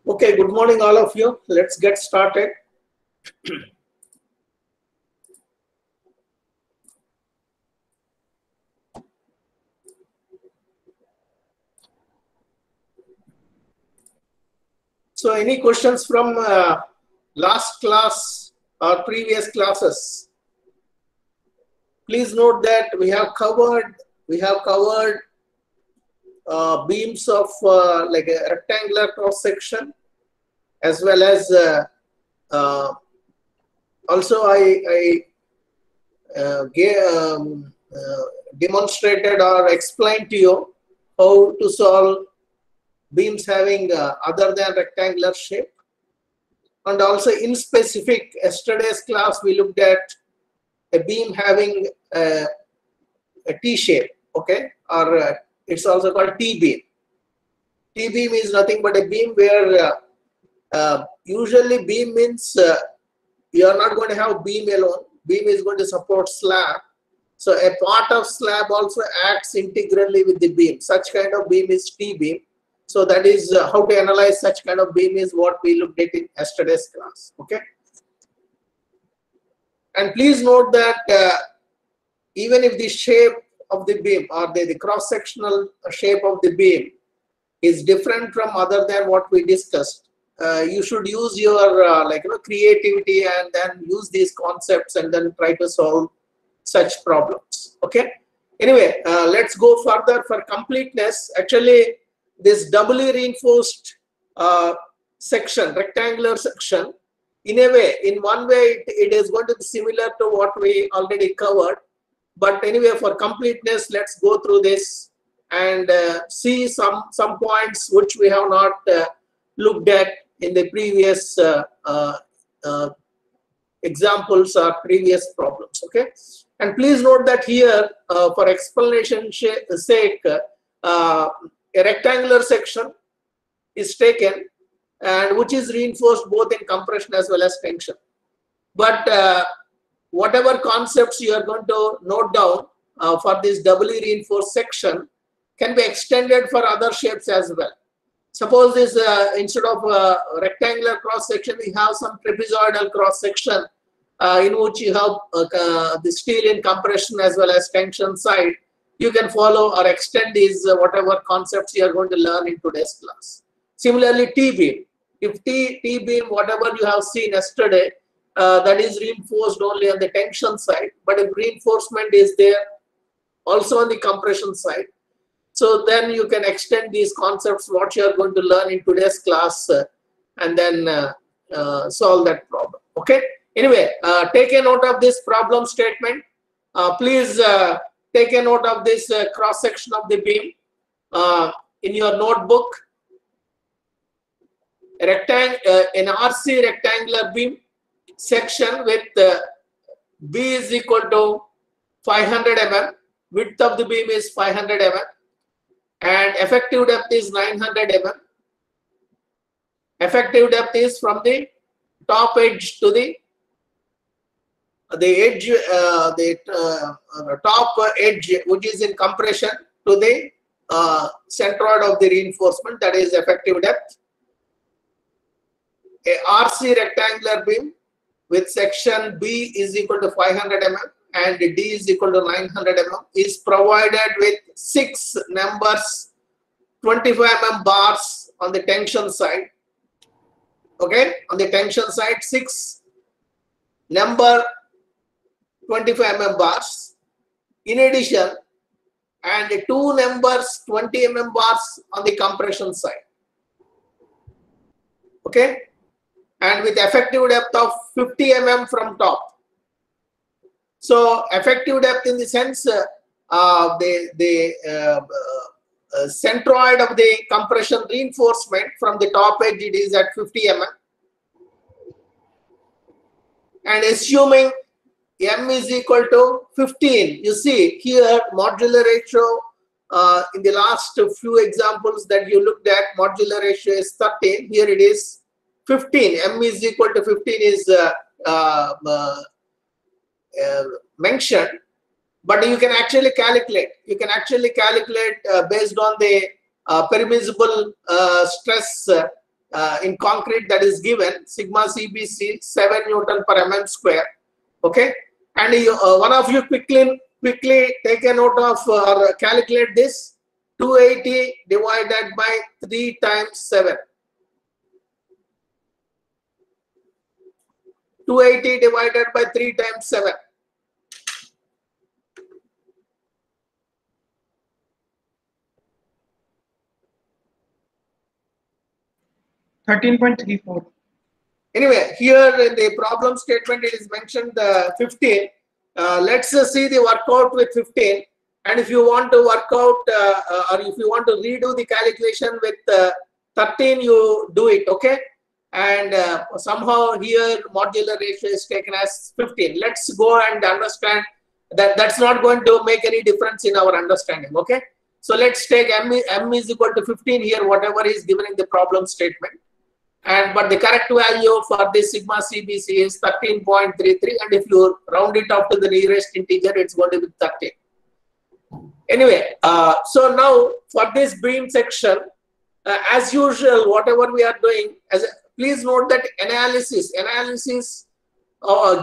Okay, good morning all of you. Let's get started. So any questions from last class or previous classes? Please note that we have covered beams of like a rectangular cross section, as well as also I demonstrated or explained to you how to solve beams having other than rectangular shape. And also in specific, yesterday's class we looked at a beam having a T shape, okay, or it's also called T-beam. T-beam is nothing but a beam where usually beam means you are not going to have beam alone. Beam is going to support slab. So a part of slab also acts integrally with the beam. Such kind of beam is T-beam. So that is how to analyze such kind of beam is what we looked at in yesterday's class. Okay. And please note that even if the shape of the beam or the cross-sectional shape of the beam is different from other than what we discussed, you should use your creativity and then use these concepts and then try to solve such problems. Okay. Anyway, let's go further for completeness. Actually, this doubly reinforced section, rectangular section, in a way, in one way, it is going to be similar to what we already covered. But anyway, for completeness, let's go through this and see some points which we have not looked at in the previous examples or previous problems. Okay, and please note that here, for explanation sake, a rectangular section is taken and which is reinforced both in compression as well as tension. But whatever concepts you are going to note down for this doubly reinforced section can be extended for other shapes as well. Suppose this instead of rectangular cross section, we have some trapezoidal cross section in which you have the steel in compression as well as tension side. You can follow or extend these whatever concepts you are going to learn in today's class. Similarly, T-beam. If T-beam, whatever you have seen yesterday, that is reinforced only on the tension side, but if reinforcement is there also on the compression side, so then you can extend these concepts what you are going to learn in today's class and then solve that problem. Okay. Anyway, take a note of this problem statement. Please take a note of this cross section of the beam in your notebook. An RC rectangular beam section with B is equal to 500 mm, width of the beam is 500 mm, and effective depth is 900 mm. Effective depth is from the top edge to the edge, top edge, which is in compression, to the centroid of the reinforcement, that is effective depth. A RC rectangular beam with section B is equal to 500 mm and D is equal to 900 mm is provided with 6 numbers 25 mm bars on the tension side. Okay, on the tension side, 6 number 25 mm bars. In addition, and 2 numbers 20 mm bars on the compression side. Okay, and with effective depth of 50 mm from top. So effective depth in the sense the centroid of the compression reinforcement from the top edge, it is at 50 mm. And assuming M is equal to 15, you see here modular ratio in the last few examples that you looked at, modular ratio is 13. Here it is 15. M is equal to 15 is mentioned, but you can actually calculate. You can actually calculate based on the permissible stress in concrete that is given, sigma CBC 7 Newton per mm square. Okay, and one of you quickly take a note of or calculate this. 280 divided by 3 times 7. 280 divided by 3 times 7. 13.34. Anyway, here in the problem statement it is mentioned 15. Let's see the workout with 15. And if you want to work out or if you want to redo the calculation with 13, you do it, okay? And somehow here modular ratio is taken as 15. Let's go and understand that that's not going to make any difference in our understanding, okay? So let's take m is equal to 15 here, whatever is given in the problem statement. But the correct value for this sigma CBC is 13.33, and if you round it up to the nearest integer, it's going to be 13. Anyway, so now for this beam section, as usual, whatever we are doing, please note that analysis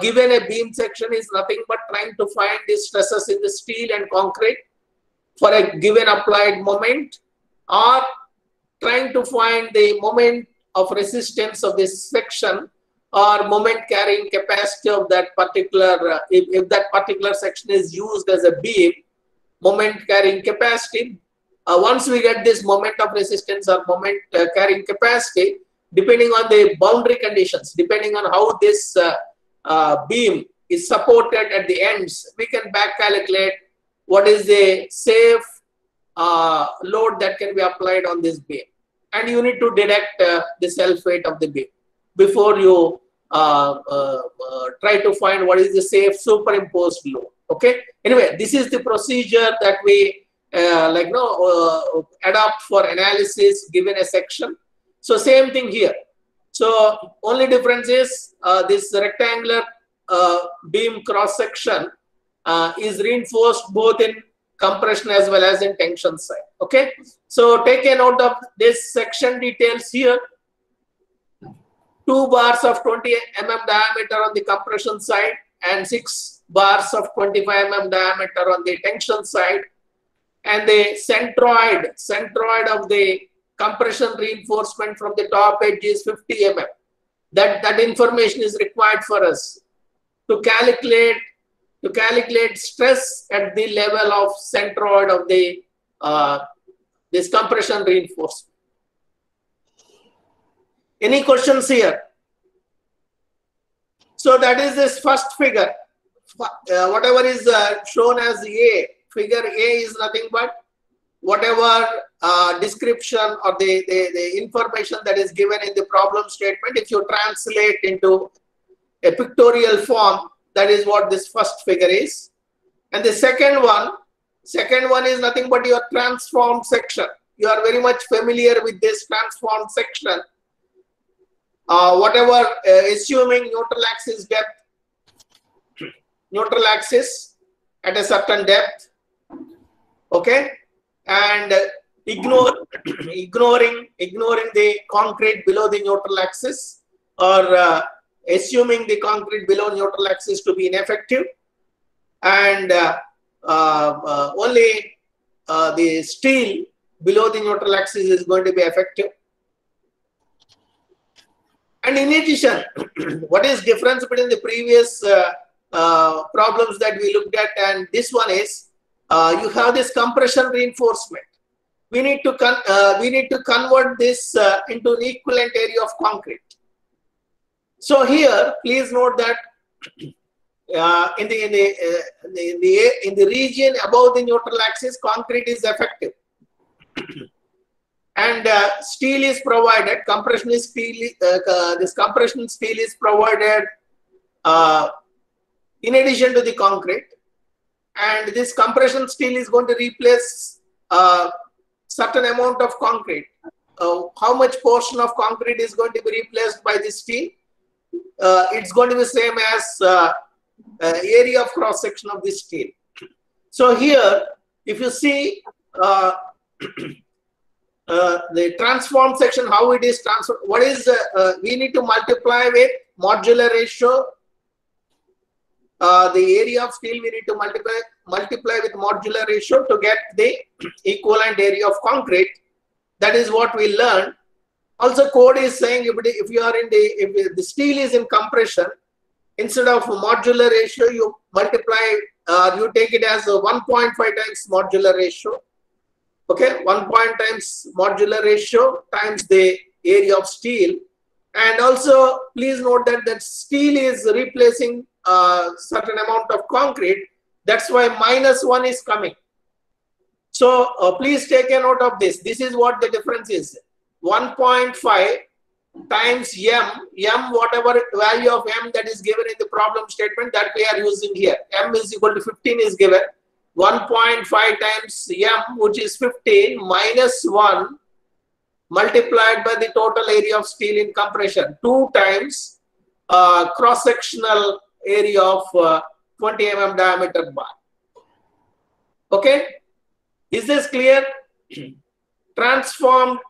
given a beam section is nothing but trying to find the stresses in the steel and concrete for a given applied moment, or trying to find the moment of resistance of this section or moment carrying capacity of that particular, if that particular section is used as a beam, moment carrying capacity. Once we get this moment of resistance or moment carrying capacity, depending on the boundary conditions, depending on how this beam is supported at the ends, we can back calculate what is the safe load that can be applied on this beam. And you need to deduct the self weight of the beam before you try to find what is the safe superimposed load. Okay. Anyway, this is the procedure that we adopt for analysis given a section. So same thing here. So only difference is this rectangular beam cross section is reinforced both in compression as well as in tension side. Okay, so take a note of this section details here. 2 bars of 20 mm diameter on the compression side and 6 bars of 25 mm diameter on the tension side, and the centroid of the compression reinforcement from the top edge is 50 mm. That information is required for us to calculate stress at the level of centroid of the this compression reinforcement. Any questions here? So that is this first figure. Whatever is shown as A, figure A is nothing but whatever description or the information that is given in the problem statement. If you translate into a pictorial form, that is what this first figure is. And the second one is nothing but your transformed section. You are very much familiar with this transformed section. Whatever, assuming neutral axis depth, neutral axis at a certain depth, okay, and ignoring the concrete below the neutral axis, or assuming the concrete below neutral axis to be ineffective, and only the steel below the neutral axis is going to be effective. And in addition, what is difference between the previous problems that we looked at and this one is, you have this compression reinforcement. We need to convert this into an equivalent area of concrete. So here, please note that in the region above the neutral axis, concrete is effective, and steel is provided. Compression is steel. This compression steel is provided in addition to the concrete, and this compression steel is going to replace certain amount of concrete. How much portion of concrete is going to be replaced by this steel? It's going to be same as area of cross section of this steel. So here, if you see the transformed section, how it is transformed. What is we need to multiply with modular ratio. The area of steel we need to multiply with modular ratio to get the equivalent area of concrete. That is what we learned. Also, code is saying if you are in if the steel is in compression, instead of modular ratio, you multiply, you take it as a 1.5 times modular ratio. Okay, 1 times modular ratio times the area of steel. And also, please note that that steel is replacing a certain amount of concrete. That's why -1 is coming. So please take a note of this. This is what the difference is. 1.5 times m, whatever value of m that is given in the problem statement that we are using here. M is equal to 15 is given. 1.5 times m, which is 15, -1 multiplied by the total area of steel in compression, 2 times cross-sectional area of 20 mm diameter bar. Okay, is this clear? Transformed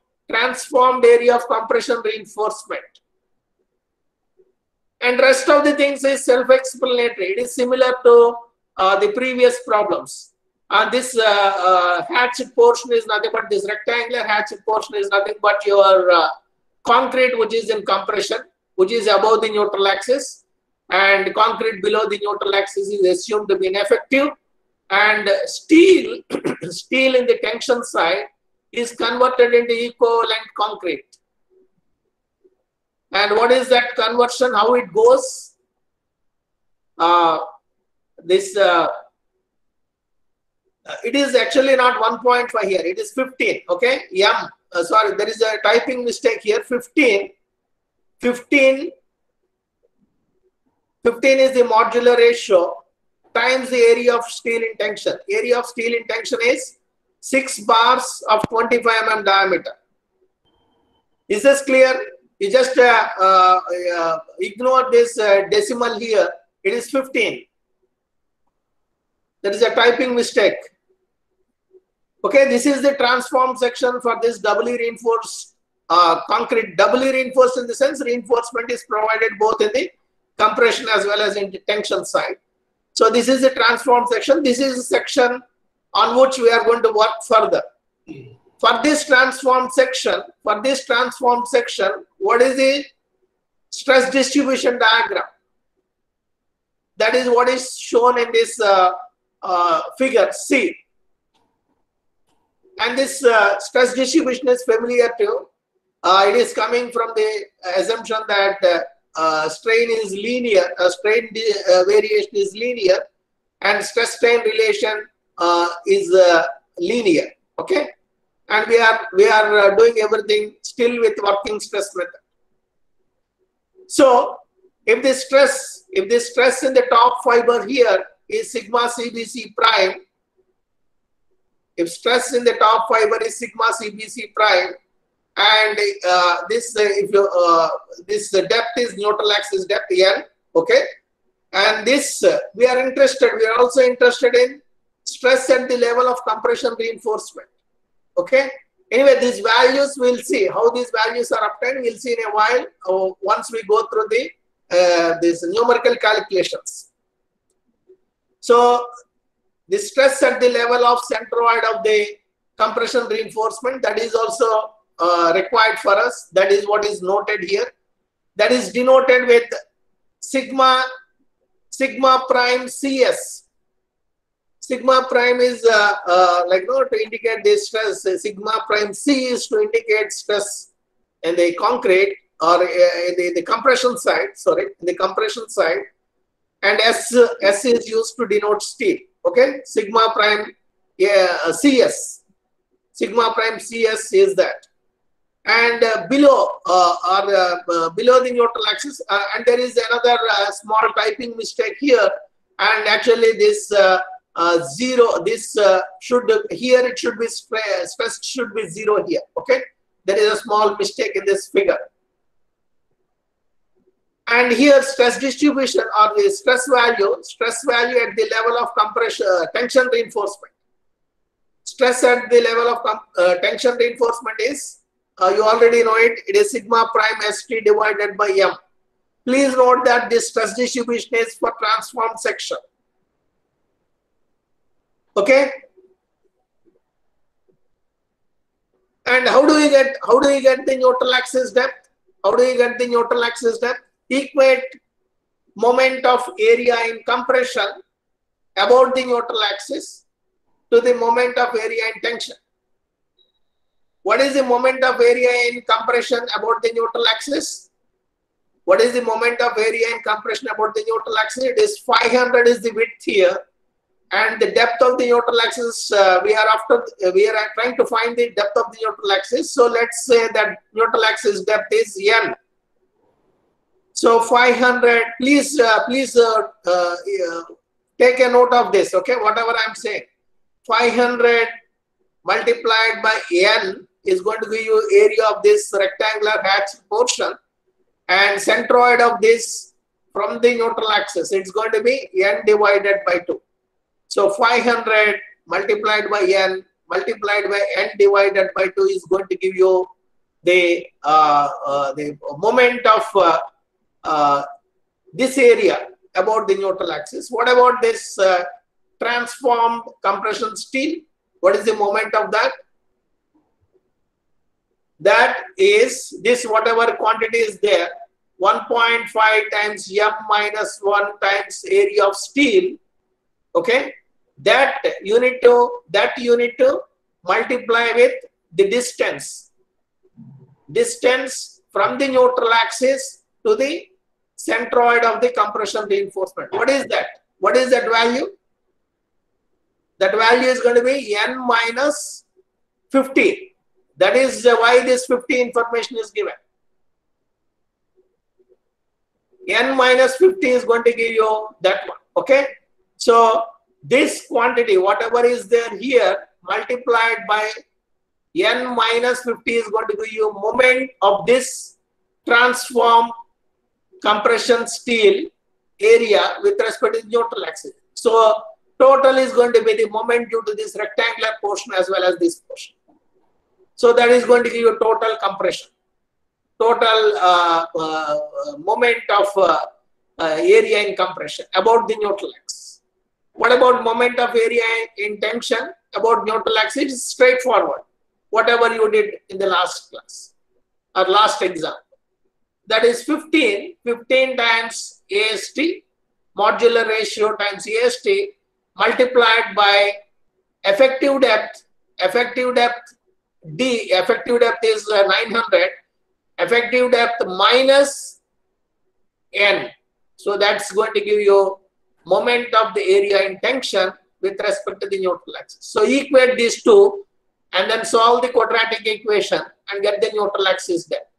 area of compression reinforcement. And rest of the things is self-explanatory. It is similar to the previous problems. And this hatched portion is nothing but this rectangular hatched portion is nothing but your concrete, which is in compression, which is above the neutral axis, and concrete below the neutral axis is assumed to be ineffective. And steel, steel in the tension side is converted into equivalent concrete. And what is that conversion? How it goes? It is actually not 1.5 here. It is 15. Okay, sorry, there is a typing mistake here. 15 is the modular ratio times the area of steel in tension. Area of steel in tension is 6 bars of 25 mm diameter. Is this clear? You just ignore this decimal here. It is 15. That is a typing mistake. Okay, this is the transformed section for this doubly reinforced concrete. Doubly reinforced in the sense reinforcement is provided both in the compression as well as in the tension side. So this is the transformed section. This is the section on which we are going to work further. For this transformed section, what is the stress distribution diagram? That is what is shown in this figure C. And this stress distribution is familiar to you. It is coming from the assumption that strain is linear, strain variation is linear, and stress strain relation is linear. Okay, and we are doing everything still with working stress method. So if the stress in the top fiber here is sigma CBC prime, if stress in the top fiber is sigma CBC prime, and this depth is neutral axis depth N, okay, and this we are also interested in stress at the level of compression reinforcement. Okay, anyway, these values we'll see how these values are obtained. We'll see in a while once we go through the these numerical calculations. So the stress at the level of centroid of the compression reinforcement, that is also required for us. That is what is noted here. That is denoted with sigma prime CS. Sigma prime is to indicate the stress. Sigma prime C is to indicate stress in the concrete or the compression side. Sorry, in the compression side, and S is used to denote steel. Okay, sigma prime CS. Sigma prime CS is that. And below below the neutral axis, and there is another small typing mistake here. And actually, this 0, this should here it should be stress should be 0 here. Okay, there is a small mistake in this figure. And here stress distribution or the stress value at the level of compression tension reinforcement. stress at the level of tension reinforcement is, you already know it, it is sigma prime ST divided by M. Please note that this stress distribution is for transformed section. Okay. And how do you get the neutral axis depth? How do you get the neutral axis depth? Equate moment of area in compression about the neutral axis to the moment of area in tension. What is the moment of area in compression about the neutral axis? What is the moment of area in compression about the neutral axis? It is 500 is the width here, and the depth of the neutral axis, we are trying to find the depth of the neutral axis. So let's say that neutral axis depth is N. So 500, please take a note of this, okay, whatever I'm saying. 500 multiplied by N is going to give you area of this rectangular hatched portion, and centroid of this from the neutral axis, it's going to be N divided by 2. So 500 multiplied by N multiplied by N divided by 2 is going to give you the moment of this area about the neutral axis. What about this transformed compression steel? What is the moment of that? That is this, whatever quantity is there, 1.5 times M minus 1 times area of steel. Okay, that you need to multiply with the distance from the neutral axis to the centroid of the compression reinforcement. What is that? What is that value? That value is going to be N minus 50. That is why this 50 information is given. N minus 50 is going to give you that one. Okay. So this quantity, whatever is there here, multiplied by N minus 50 is going to give you moment of this transform compression steel area with respect to the neutral axis. So total is going to be the moment due to this rectangular portion as well as this portion. So that is going to give you total compression, total moment of area in compression about the neutral axis. What about moment of area in tension about neutral axis? It is straightforward. Whatever you did in the last class or last exam. That is 15 times AST, modular ratio times AST multiplied by effective depth. Effective depth D, effective depth is 900. Effective depth minus N. So that's going to give you moment of the area in tension with respect to the neutral axis. So equate these two and then solve the quadratic equation and get the neutral axis depth.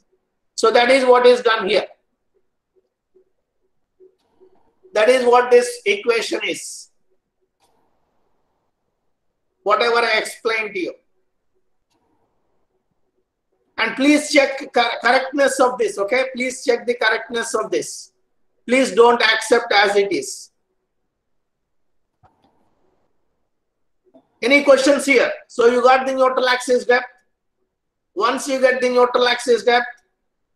So that is what is done here. That is what this equation is. Whatever I explained to you. And please check correctness of this, okay? Please check the correctness of this. Please don't accept as it is. Any questions here? So you got the neutral axis depth. Once you get the neutral axis depth,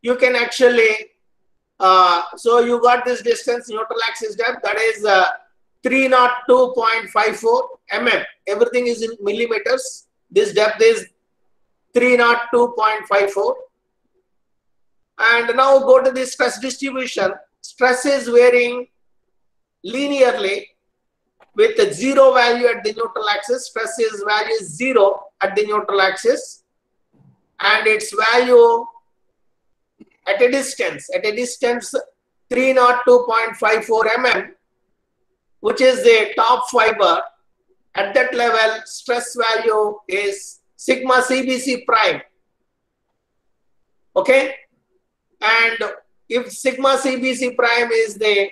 you can actually, so you got this distance, neutral axis depth, that is 302.54 mm. Everything is in millimeters. This depth is 302.54. And now go to the stress distribution. Stress is varying linearly with a 0 value at the neutral axis. Stress is value is 0 at the neutral axis, and its value at a distance 302.54 mm, which is the top fiber. At that level, stress value is sigma CBC prime. Okay, and if sigma CBC prime is the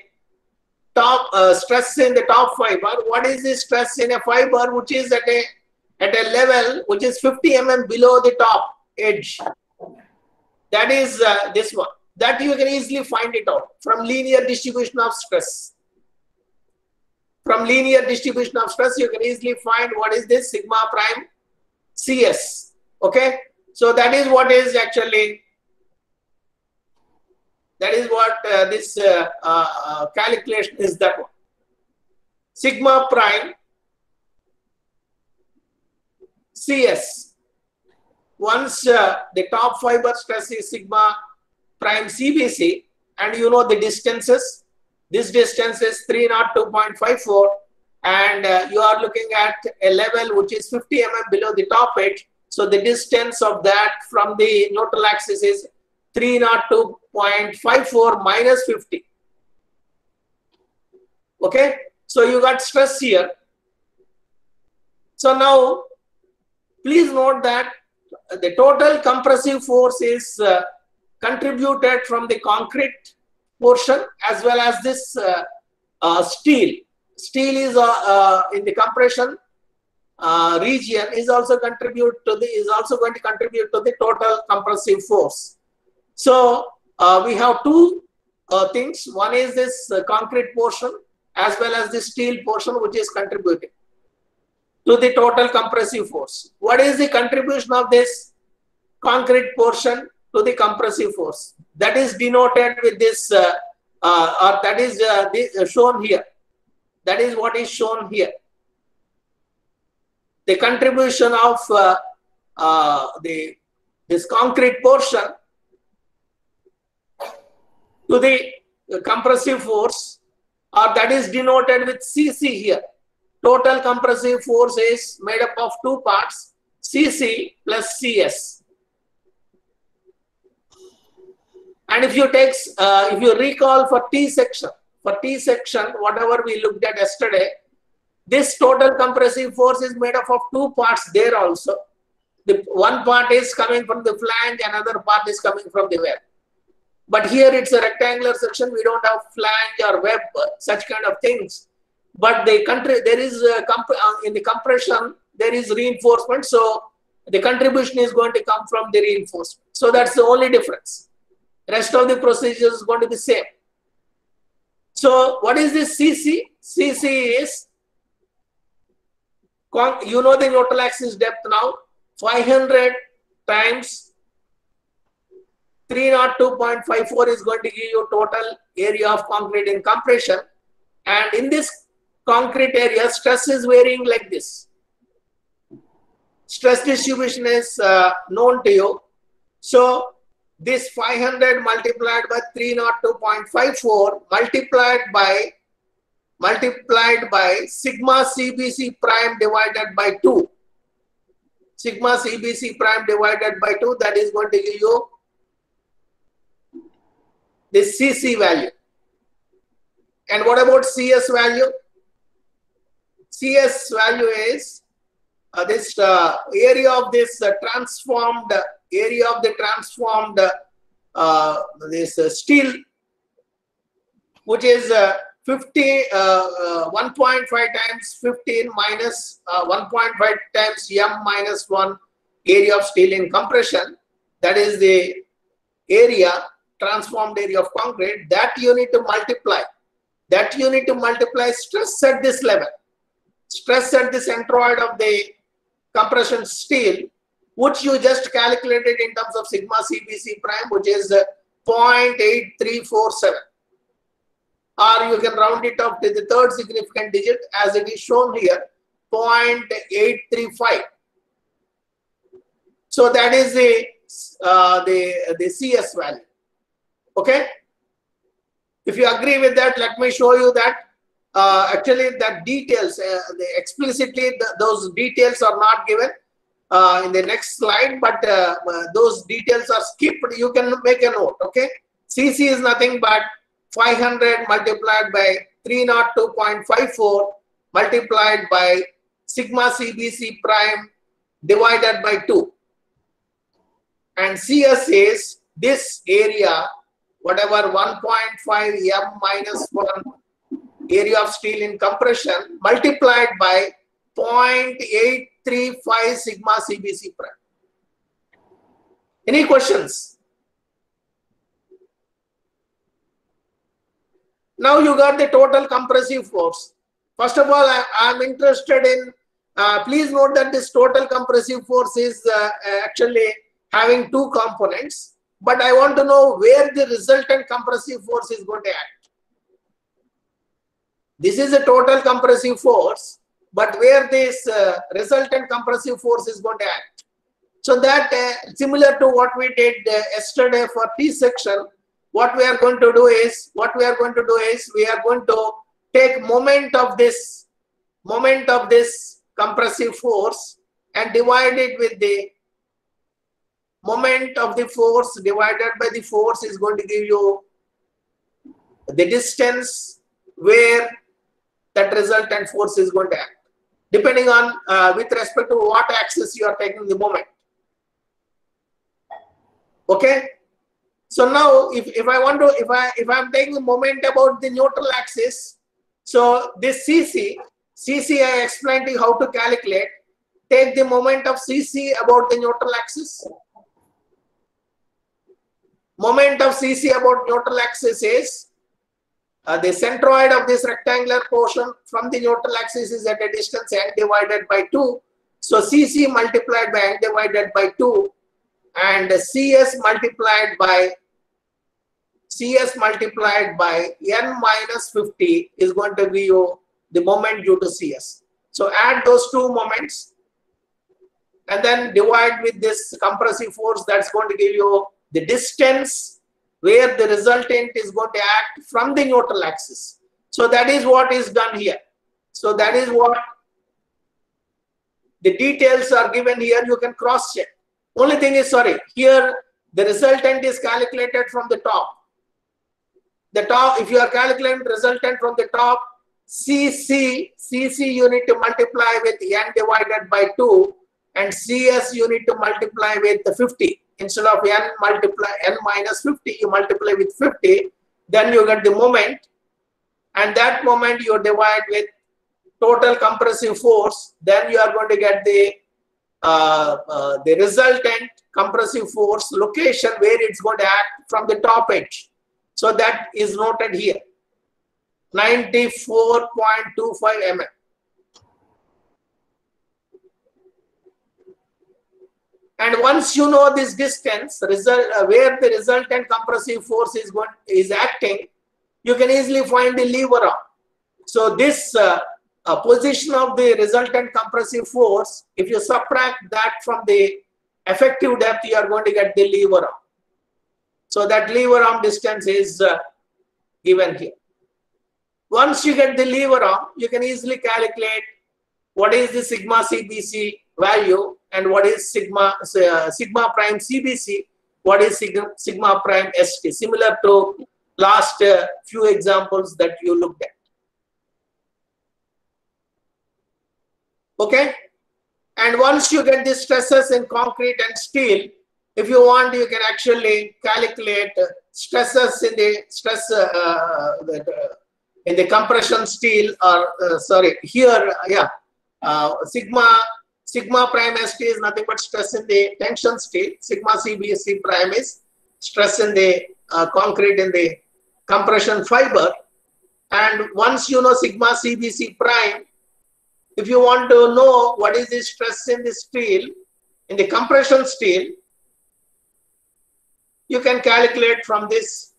top stress in the top fiber, what is the stress in a fiber which is at a level which is 50 mm below the top edge? That is this one. That you can easily find it out from linear distribution of stress. From linear distribution of stress, you can easily find what is this sigma prime CS. Okay, so that is what is actually, that is what this calculation is, that one. Sigma prime CS. Once the top fiber stress is sigma prime CBC, and you know the distances. This distance is 302.54, and you are looking at a level which is 50 mm below the top edge. So the distance of that from the neutral axis is 302.54 minus 50. Okay, so you got stress here. So now please note that the total compressive force is contributed from the concrete portion as well as this steel. Steel is in the compression region is also going to contribute to the total compressive force. So we have two things. One is this concrete portion as well as the steel portion, which is contributing to the total compressive force. What is the contribution of this concrete portion to the compressive force? That is denoted with this, or that is shown here. That is what is shown here. The contribution of this concrete portion to the compressive force, or that is denoted with CC here. Total compressive force is made up of two parts, CC plus CS. And if you take, if you recall for T section, whatever we looked at yesterday, this total compressive force is made up of two parts there also. The one part is coming from the flange, another part is coming from the web. But here it's a rectangular section. We don't have flange or web, such kind of things. But there is in the compression there is reinforcement, so the contribution is going to come from the reinforcement. So that's the only difference. Rest of the procedure is going to be same. So what is this CC? CC is, you know the neutral axis depth now, 500 times 302.54 is going to give you total area of concrete in compression. And in this concrete area, stress is varying like this. Stress distribution is known to you. So this 500 multiplied by 302.54 multiplied by sigma CBC prime divided by 2. Sigma CBC prime divided by 2, that is going to give you this CC value. And what about CS value? CS value is this area of this transformed steel, which is 1.5 times 15 minus 1.5 times m minus 1 area of steel in compression. That is the area, transformed area of concrete. That you need to multiply. That you need to multiply stress at this level. Stress at the centroid of the compression steel, which you just calculated in terms of sigma CBC prime, which is 0.8347. Or you can round it up to the third significant digit as it is shown here, 0.835. So that is the CS value. Okay. If you agree with that, let me show you that actually the details, explicitly those details are not given in the next slide, but those details are skipped. You can make a note. Okay. CC is nothing but 500 multiplied by 302.54 multiplied by sigma CBC prime divided by 2. And CS is this area, whatever 1.5 m minus 1 area of steel in compression multiplied by 0.835 sigma CBC prime. Any questions? Now you got the total compressive force. First of all, I am interested in Please note that this total compressive force is actually having two components, but I want to know where the resultant compressive force is going to act. This is a total compressive force, but where this resultant compressive force is going to act. So that similar to what we did yesterday for T section, what we are going to do is we are going to take moment of this compressive force and divide it with the moment of the force divided by the force is going to give you the distance where that resultant force is going to act, depending on with respect to what axis you are taking the moment. Okay, so now if I'm taking the moment about the neutral axis, so this CC I explained to you how to calculate. Take the moment of CC about the neutral axis. Moment of CC about neutral axis is the centroid of this rectangular portion from the neutral axis is at a distance n divided by 2. So CC multiplied by n divided by 2 and CS multiplied by n minus 50 is going to give you the moment due to CS. So add those two moments and then divide with this compressive force. That's going to give you the distance where the resultant is going to act from the neutral axis. So that is what is done here. So that is what the details are given here. You can cross check. Only thing is, sorry, here the resultant is calculated from the top. If you are calculating resultant from the top, CC you need to multiply with n divided by 2 and CS you need to multiply with the 50. Instead of n minus 50, you multiply with 50, then you get the moment, and that moment you divide with total compressive force, then you are going to get the resultant compressive force location where it's going to act from the top edge. So that is noted here, 94.25 mm. And once you know this distance, where the resultant compressive force is acting, you can easily find the lever arm. So this position of the resultant compressive force, if you subtract that from the effective depth, you are going to get the lever arm. So that lever arm distance is given here. Once you get the lever arm, you can easily calculate what is the sigma CBC value and what is sigma prime CBC, what is sigma prime ST, similar to last few examples that you looked at. Okay, and once you get the stresses in concrete and steel, if you want, you can actually calculate stresses in the compression steel, or sorry, here, yeah, sigma prime ST is nothing but stress in the tension steel. Sigma CBC prime is stress in the concrete in the compression fiber. And once you know sigma CBC prime, if you want to know what is the stress in the steel, in the compression steel, you can calculate from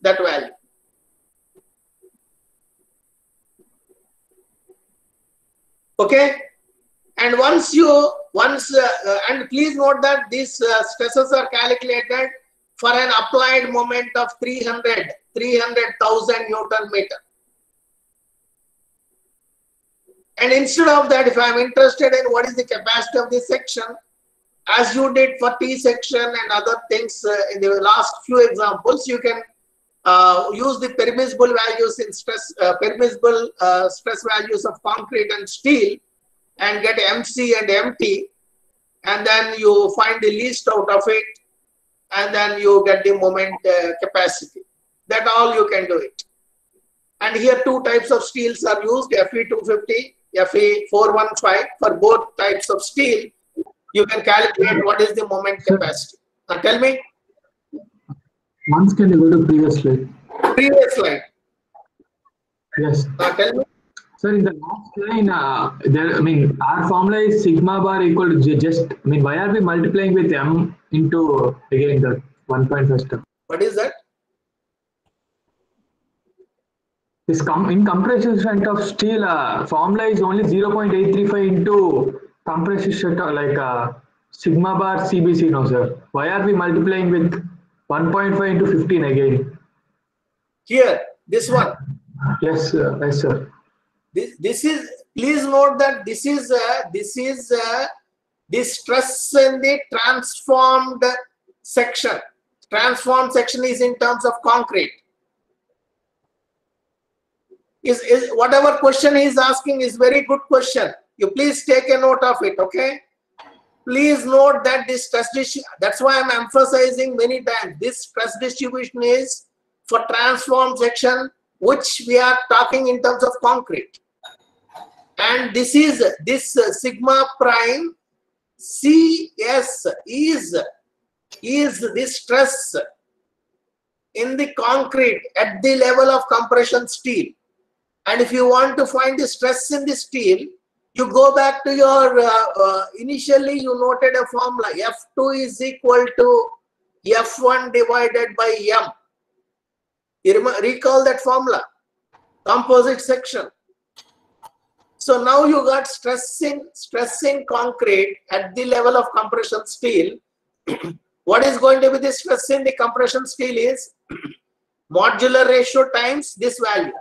that value. Okay, and and please note that these stresses are calculated for an applied moment of 300,000 Newton meter. And instead of that, if I am interested in what is the capacity of this section, as you did for T section and other things in the last few examples, you can use the permissible values in stress values of concrete and steel and get MC and MT, and then you find the least out of it, and then you get the moment capacity. That all you can do it. And here two types of steels are used, Fe250, Fe415. For both types of steel, you can calculate what is the moment capacity. Now tell me. Once can you go to previous slide? Previous slide. Yes. Now tell me. Sir, in the last line, our formula is sigma bar equal to why are we multiplying with m into again the 1.5 step? What is that? This in compression strength of steel, formula is only 0.835 into compression strength sigma bar CBC, no sir. Why are we multiplying with 1.5 into 15 again? Here, this one. Yes, yes, sir. This is, please note that this is the stress in the transformed section. Transformed section is in terms of concrete. Is whatever question he is asking is very good question. You please take a note of it, okay? Please note that this stress distribution, that's why I'm emphasizing many times, this stress distribution is for transformed section, which we are talking in terms of concrete. And this is sigma prime CS is the stress in the concrete at the level of compression steel. And if you want to find the stress in the steel, you go back to your initially you noted a formula. F2 is equal to F1 divided by M. You recall that formula, composite section. So now you got stress in concrete at the level of compression steel. What is going to be the stress in the compression steel is modular ratio times this value.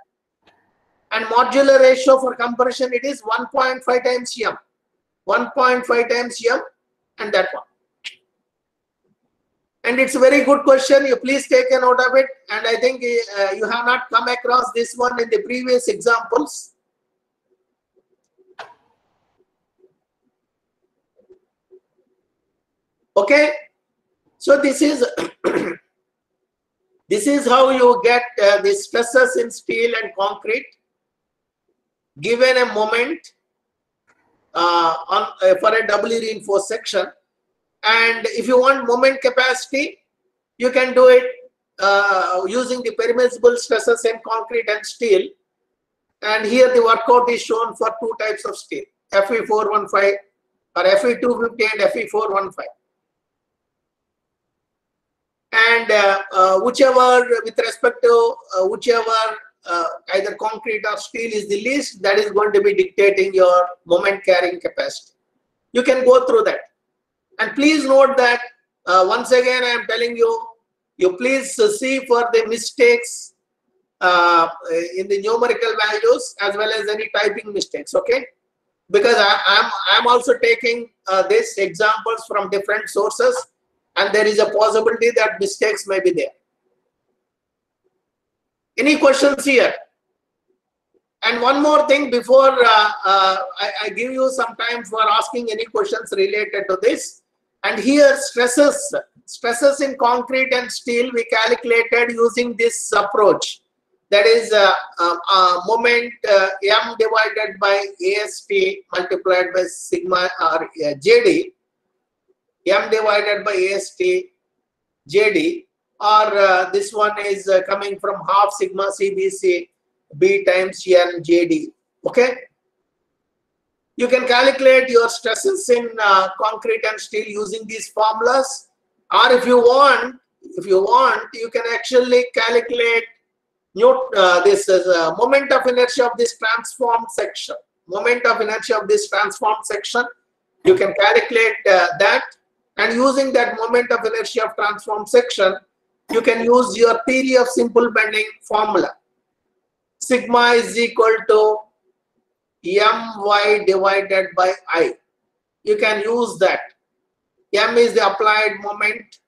And modular ratio for compression, it is 1.5 times M. 1.5 times M and that one. And it's a very good question. You please take a note of it. And I think you have not come across this one in the previous examples. Okay. So this is this is how you get the stresses in steel and concrete given a moment for a doubly reinforced section. And if you want moment capacity, you can do it using the permissible stresses in concrete and steel. And here the workout is shown for two types of steel, Fe415 or Fe250 and Fe415. And whichever, with respect to whichever either concrete or steel is the least, that is going to be dictating your moment carrying capacity. You can go through that. And please note that once again I am telling you, you please see for the mistakes in the numerical values as well as any typing mistakes, okay? Because I'm also taking these examples from different sources, and there is a possibility that mistakes may be there. Any questions here? And one more thing before I give you some time for asking any questions related to this. And here stresses in concrete and steel we calculated using this approach. That is moment M divided by AST multiplied by sigma or JD. M divided by AST JD, or this one is coming from half sigma CBC B times N JD. Okay, you can calculate your stresses in concrete and steel using these formulas, or if you want, you can actually calculate this is moment of inertia of this transformed section. Moment of inertia of this transformed section, you can calculate that. And using that moment of inertia of transformed section, you can use your theory of simple bending formula. Sigma is equal to My divided by I. You can use that. M is the applied moment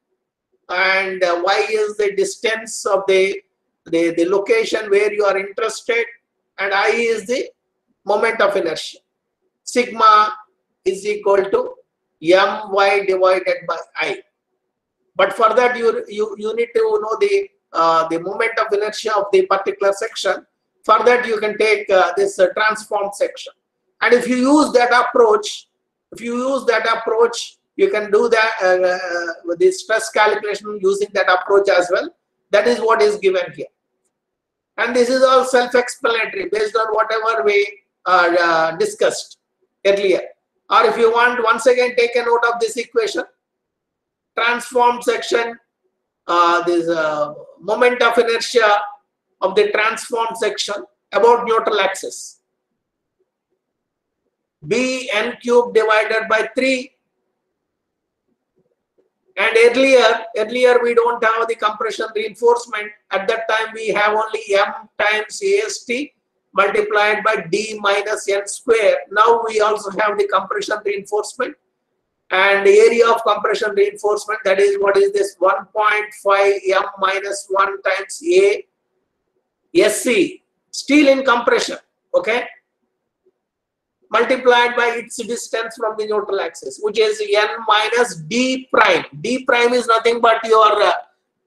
and Y is the distance of the location where you are interested, and I is the moment of inertia. Sigma is equal to My divided by I. But for that you need to know the moment of inertia of the particular section. For that you can take this transformed section. And if you use that approach, you can do that with the stress calculation using that approach as well. That is what is given here. And this is all self-explanatory based on whatever way discussed earlier. Or if you want, once again take a note of this equation. Transformed section, this moment of inertia of the transformed section about neutral axis. Bn cube divided by 3. And earlier we don't have the compression reinforcement. At that time we have only m times AST multiplied by d minus n square. Now we also have the compression reinforcement, and the area of compression reinforcement, that is, what is this, 1.5 m minus 1 times A SC, steel in compression, okay, multiplied by its distance from the neutral axis, which is n minus d prime. D prime is nothing but your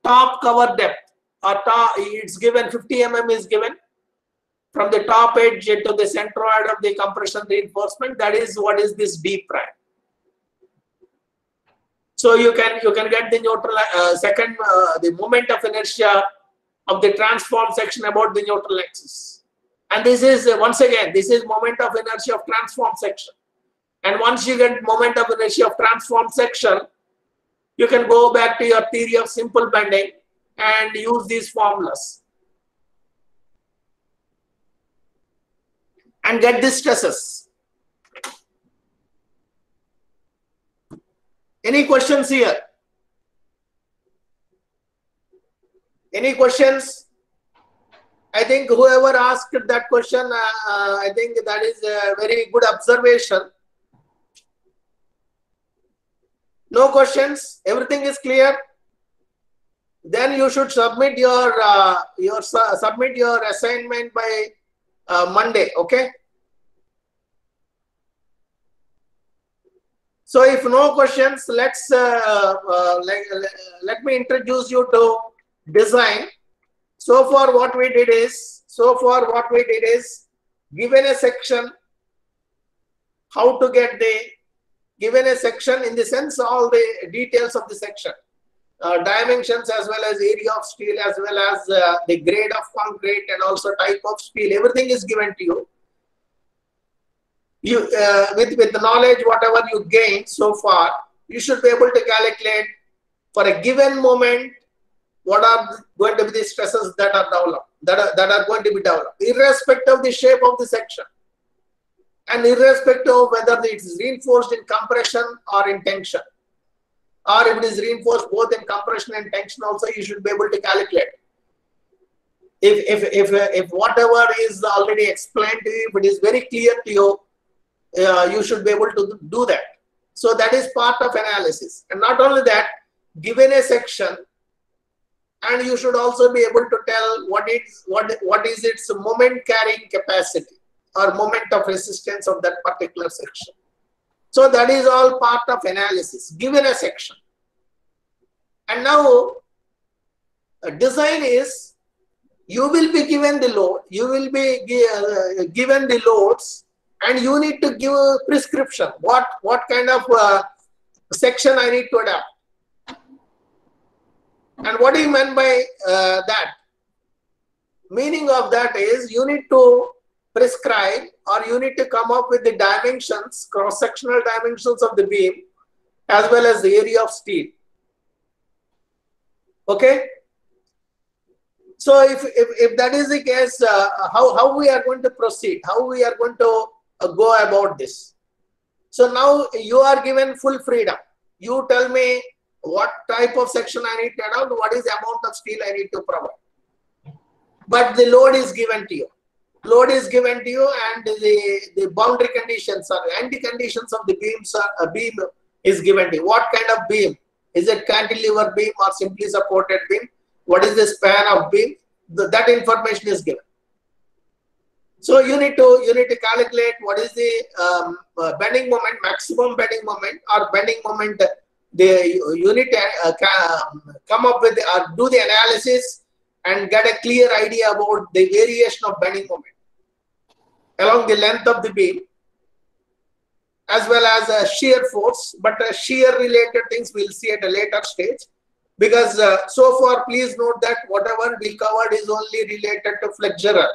top cover depth, or it's given 50 mm is given from the top edge to the centroid of the compression reinforcement. That is what is this d prime. So you can get the neutral the moment of inertia of the transformed section about the neutral axis. And this is, once again, this is moment of inertia of transformed section. And once you get moment of inertia of transformed section, you can go back to your theory of simple bending and use these formulas and get the stresses. Any questions here? Any questions? I think whoever asked that question, I think that is a very good observation. No questions? Everything is clear? Then you should submit your assignment by Monday. Okay. So if no questions, let me introduce you to design. So far what we did is, given a section, how to get the, given a section in the sense all the details of the section, dimensions as well as area of steel, as well as the grade of concrete and also type of steel, everything is given to you. You with the knowledge whatever you gain so far, you should be able to calculate for a given moment what are going to be the stresses that are developed, that are going to be developed, irrespective of the shape of the section, and irrespective of whether it is reinforced in compression or in tension, or if it is reinforced both in compression and tension also, you should be able to calculate. If whatever is already explained to you, if it is very clear to you, you should be able to do that. So that is part of analysis. And not only that, given a section, and you should also be able to tell what is its moment carrying capacity or moment of resistance of that particular section. So that is all part of analysis given a section. And now design is, you will be given the load, you will be given the loads, and you need to give a prescription. What kind of section I need to adapt. And what do you mean by that? Meaning of that is, you need to prescribe, or you need to come up with the dimensions, cross-sectional dimensions of the beam, as well as the area of steel. Okay? So if that is the case, how we are going to proceed, how we are going to go about this. So now you are given full freedom. You tell me what type of section I need to adopt, what is the amount of steel I need to provide. But the load is given to you. Load is given to you, and the boundary conditions or anti conditions of the beams beam is given to you. What kind of beam? Is it cantilever beam or simply supported beam? What is the span of beam? That information is given. So you need to calculate what is the bending moment, maximum bending moment, or bending moment. You need to come up with or do the analysis and get a clear idea about the variation of bending moment along the length of the beam, as well as shear force. But shear related things we'll see at a later stage, because so far please note that whatever we covered is only related to flexural.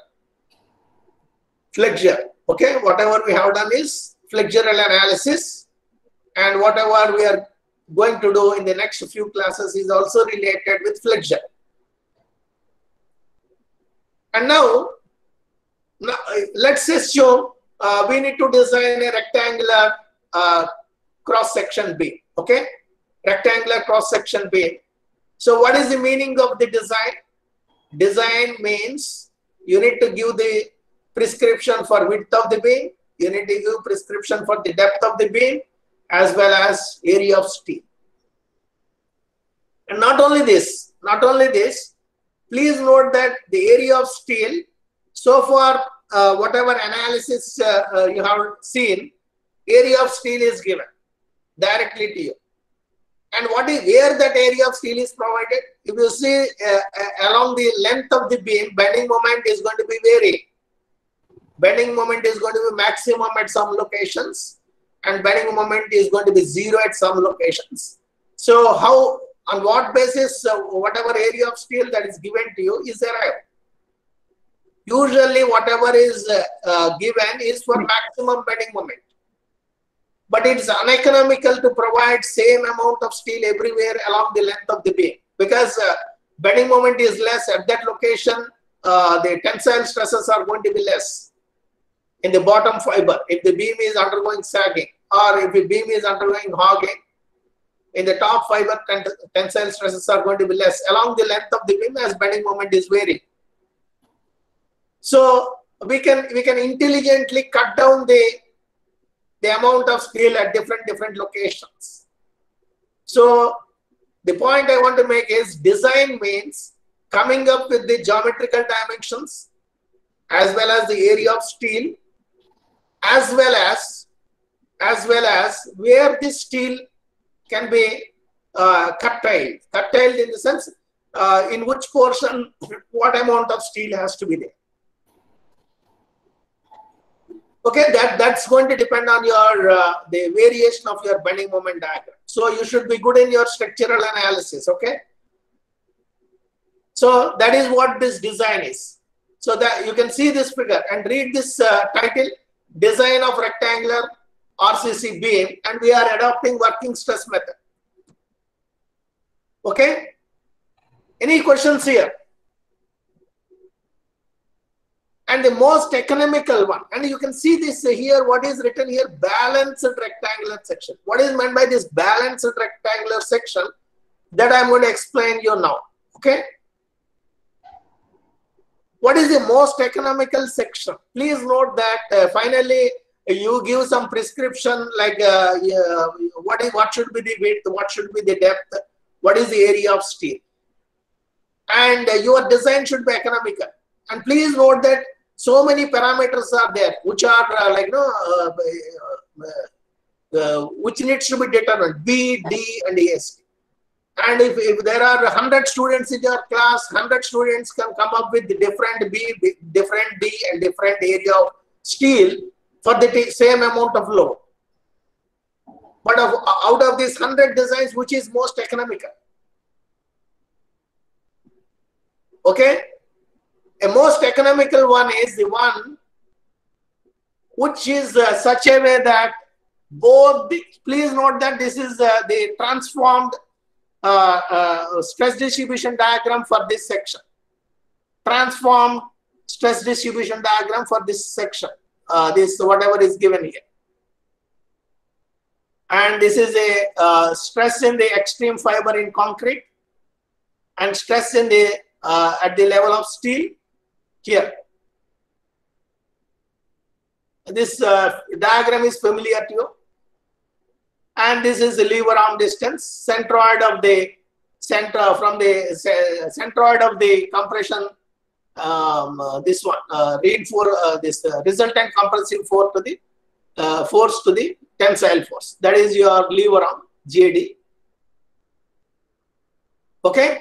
flexure. Okay, whatever we have done is flexural analysis, and whatever we are going to do in the next few classes is also related with flexure. And now let's assume we need to design a rectangular cross section beam. Okay, rectangular cross section beam. So what is the meaning of the design? Design means you need to give the prescription for width of the beam, you need to give prescription for the depth of the beam, as well as area of steel. And not only this, please note that the area of steel, so far whatever analysis you have seen, area of steel is given directly to you. And where that area of steel is provided? If you see along the length of the beam, bending moment is going to be varied. Bending moment is going to be maximum at some locations, and bending moment is going to be zero at some locations. So on what basis whatever area of steel that is given to you is arrived? Usually whatever is given is for maximum bending moment. But it is uneconomical to provide same amount of steel everywhere along the length of the beam, because bending moment is less at that location. The tensile stresses are going to be less in the bottom fiber if the beam is undergoing sagging, or if the beam is undergoing hogging. In the top fiber, tensile stresses are going to be less along the length of the beam as bending moment is varying. So we can intelligently cut down the amount of steel at different locations. So the point I want to make is design means coming up with the geometrical dimensions as well as the area of steel, as well as where this steel can be curtailed in the sense in which portion what amount of steel has to be there. Okay, that's going to depend on your the variation of your bending moment diagram. So you should be good in your structural analysis. Okay, so that is what this design is. So that you can see this figure and read this title: Design of Rectangular RCC Beam, and we are adopting working stress method. Okay, any questions here? And the most economical one, and you can see this here, what is written here, balanced rectangular section. What is meant by this balanced rectangular section? That I'm going to explain you now. Okay, what is the most economical section? Please note that finally you give some prescription like what should be the width, what should be the depth, what is the area of steel, and your design should be economical. And please note that so many parameters are there which are which needs to be determined: B, D, and AST. And if there are 100 students in your class, 100 students can come up with different B, different D, and different area of steel for the same amount of load. But out of these 100 designs, which is most economical? Okay, a most economical one is the one which is such a way that both please note that this is the transformed stress distribution diagram for this section. Transformed stress distribution diagram for this section. This whatever is given here. And this is a stress in the extreme fiber in concrete and stress in the at the level of steel here. This diagram is familiar to you. And this is the lever arm distance, centroid of the center from the centroid of the compression. This one reinforce this resultant compressive force to the tensile force. That is your lever arm JD. Okay.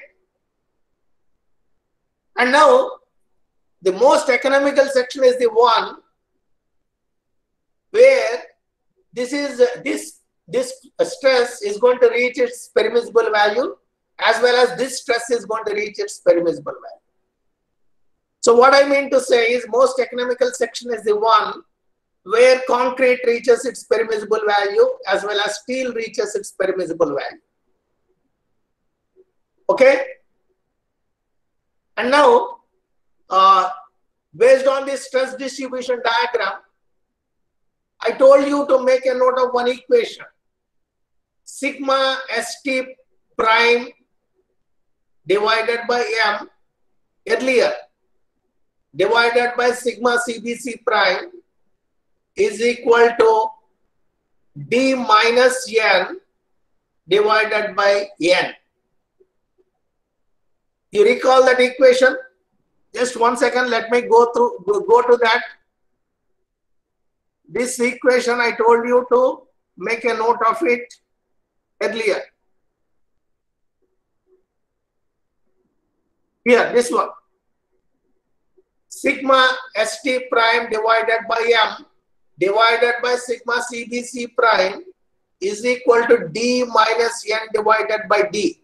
And now the most economical section is the one where this stress is going to reach its permissible value, as well as this stress is going to reach its permissible value. So what I mean to say is most economical section is the one where concrete reaches its permissible value as well as steel reaches its permissible value. Okay? And now, based on this stress distribution diagram, I told you to make a note of one equation. Sigma ST prime divided by M earlier divided by sigma CBC prime is equal to D minus N divided by N. You recall that equation? Just 1 second, let me go to that. This equation I told you to make a note of it earlier. Here, this one. Sigma ST prime divided by M divided by sigma CBC prime is equal to D minus N divided by D.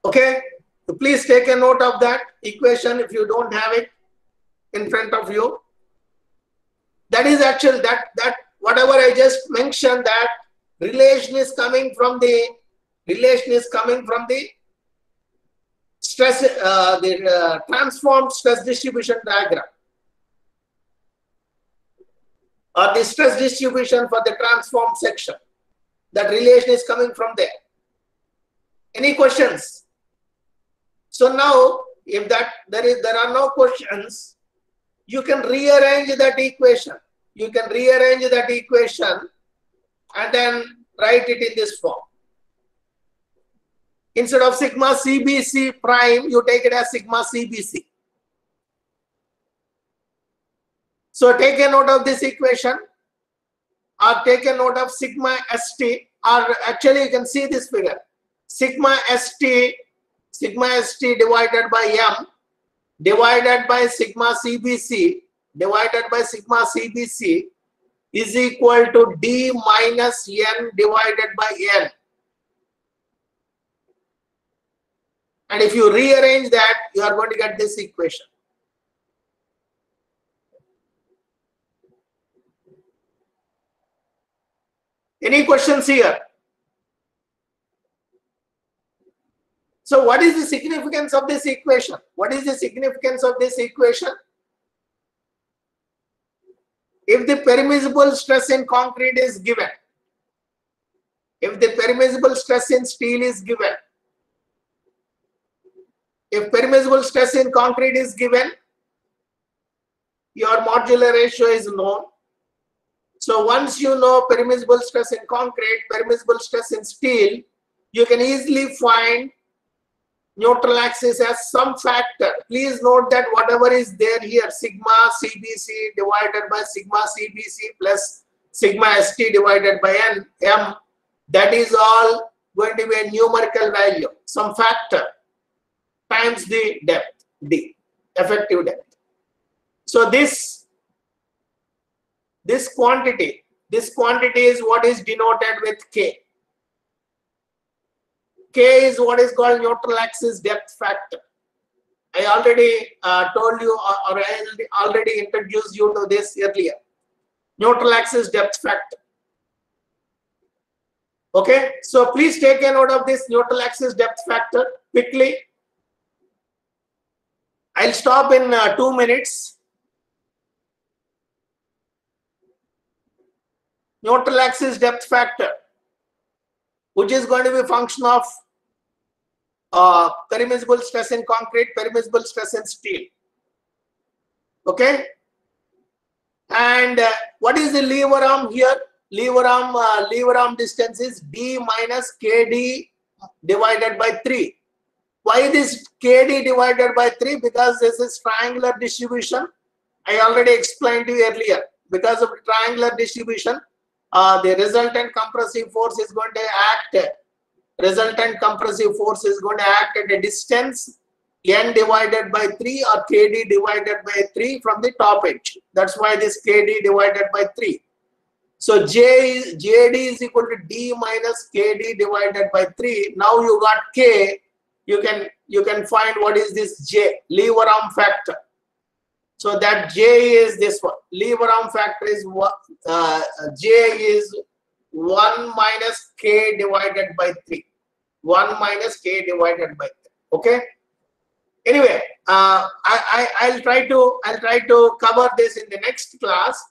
Okay, so please take a note of that equation if you don't have it in front of you. That is actual that whatever I just mentioned, that relation is coming from the stress, the transformed stress distribution diagram, or the stress distribution for the transformed section. That relation is coming from there. Any questions? So now, if there are no questions, you can rearrange that equation. You can rearrange that equation and then write it in this form. Instead of sigma CBC prime, you take it as sigma CBC. So take a note of this equation, or take a note of sigma ST, or actually you can see this figure. Sigma ST divided by M divided by sigma CBC divided by sigma CBC is equal to D minus N divided by N. And if you rearrange that, you are going to get this equation. Any questions here? So what is the significance of this equation? What is the significance of this equation? If the permissible stress in concrete is given, if the permissible stress in steel is given, if permissible stress in concrete is given, your modular ratio is known. So once you know permissible stress in concrete, permissible stress in steel, you can easily find neutral axis as some factor. Please note that whatever is there here, sigma CBC divided by sigma CBC plus sigma ST divided by M, that is all going to be a numerical value, some factor times the depth, D, effective depth. So this quantity is what is denoted with K. K is what is called neutral axis depth factor. I already told you, or I already introduced you to this earlier. Neutral axis depth factor. Okay, so please take a note of this neutral axis depth factor quickly. I'll stop in 2 minutes. Neutral axis depth factor, which is going to be a function of permissible stress in concrete, permissible stress in steel. Okay, and what is the lever arm here? Lever arm distance is D minus KD divided by 3. Why this KD divided by 3? Because this is triangular distribution. I already explained to you earlier. Because of triangular distribution, the resultant compressive force is going to act. Resultant compressive force is going to act at a distance N divided by 3 or KD divided by 3 from the top edge. That's why this KD divided by 3. So JD is equal to D minus KD divided by 3. Now you got K. you can find what is this J, lever arm factor. So that J is this one. Lever arm factor is what? J is 1 minus K divided by 3. 1 minus K divided by 3. Okay. Anyway, I'll try to cover this in the next class.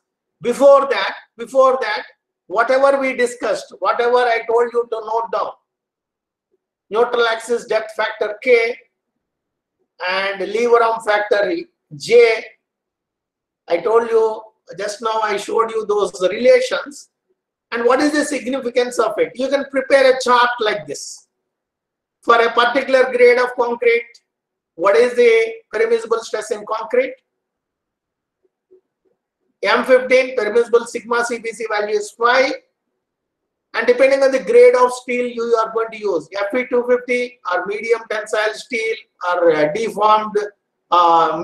Before that, whatever we discussed, whatever I told you to note down, neutral axis depth factor K and lever arm factor J. I told you just now, I showed you those relations. And what is the significance of it? You can prepare a chart like this. For a particular grade of concrete, what is the permissible stress in concrete? M15 permissible sigma CBC value is 5. And depending on the grade of steel you are going to use, Fe250 or medium tensile steel or deformed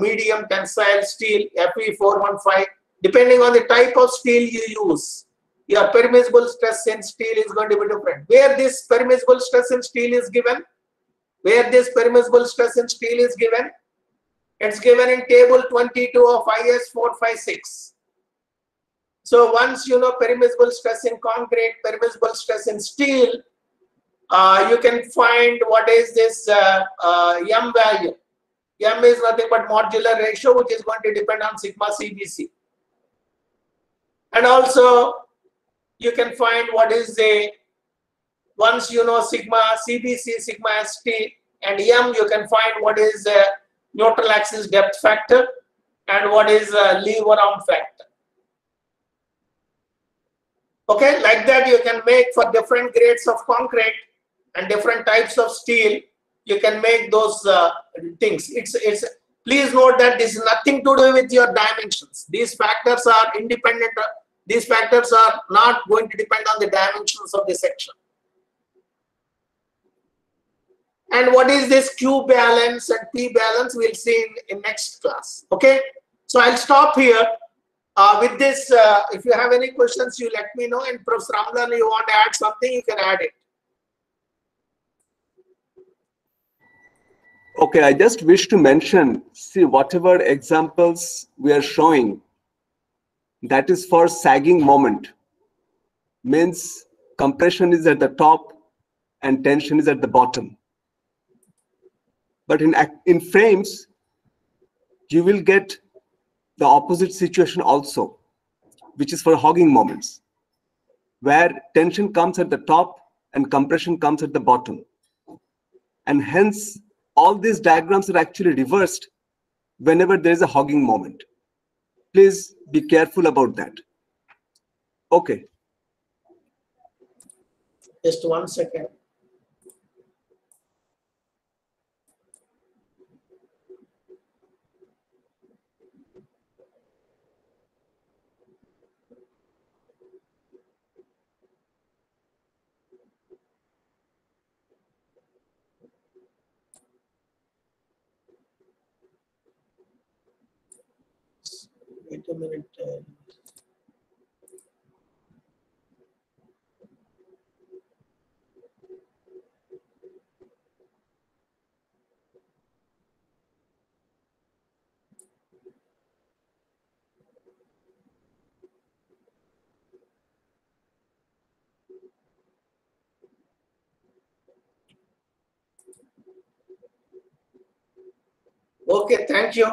medium tensile steel, Fe415, depending on the type of steel you use, your permissible stress in steel is going to be different. Where this permissible stress in steel is given, it's given in table 22 of IS 456. So once you know permissible stress in concrete, permissible stress in steel, you can find what is this M value. M is nothing but modular ratio, which is going to depend on sigma CBC. And also you can find what is the, once you know sigma CBC, sigma ST, and M, you can find what is neutral axis depth factor and what is lever arm factor. Okay, like that you can make for different grades of concrete and different types of steel. You can make those things. Please note that this is nothing to do with your dimensions. These factors are independent. These factors are not going to depend on the dimensions of the section. And what is this Q balance and P balance, we'll see in next class. Okay, so I'll stop here. With this, if you have any questions, you let me know. And Professor Ramlan, you want to add something, you can add it. Okay, I just wish to mention, see, whatever examples we are showing, that is for sagging moment. Means compression is at the top and tension is at the bottom. But in frames, you will get the opposite situation also, which is for hogging moments, where tension comes at the top and compression comes at the bottom. And hence, all these diagrams are actually reversed whenever there is a hogging moment. Please be careful about that. Okay. Just 1 second. Wait a minute. Okay, thank you.